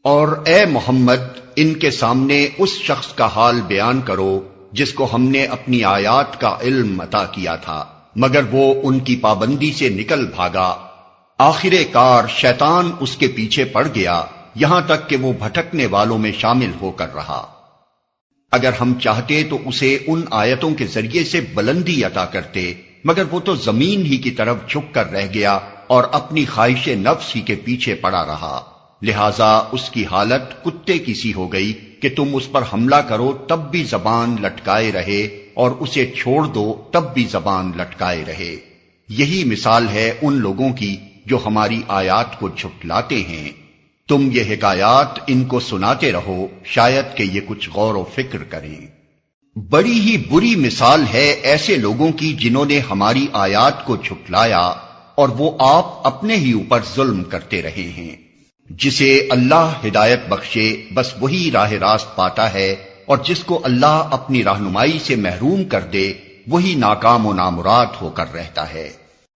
اور اے محمد ان کے سامنے اس شخص کا حال بیان کرو جس کو ہم نے اپنی آیات کا علم عطا کیا تھا مگر وہ ان کی پابندی سے نکل بھاگا، آخر کار شیطان اس کے پیچھے پڑ گیا یہاں تک کہ وہ بھٹکنے والوں میں شامل ہو کر رہا۔ اگر ہم چاہتے تو اسے ان آیتوں کے ذریعے سے بلندی عطا کرتے مگر وہ تو زمین ہی کی طرف جھک کر رہ گیا اور اپنی خواہش نفس ہی کے پیچھے پڑا رہا، لہذا اس کی حالت کتے کی سی ہو گئی کہ تم اس پر حملہ کرو تب بھی زبان لٹکائے رہے اور اسے چھوڑ دو تب بھی زبان لٹکائے رہے۔ یہی مثال ہے ان لوگوں کی جو ہماری آیات کو جھٹلاتے ہیں۔ تم یہ حکایات ان کو سناتے رہو شاید کہ یہ کچھ غور و فکر کریں۔ بڑی ہی بری مثال ہے ایسے لوگوں کی جنہوں نے ہماری آیات کو جھٹلایا اور وہ آپ اپنے ہی اوپر ظلم کرتے رہے ہیں۔ جسے اللہ ہدایت بخشے بس وہی راہ راست پاتا ہے اور جس کو اللہ اپنی رہنمائی سے محروم کر دے وہی ناکام و نامراد ہو کر رہتا ہے۔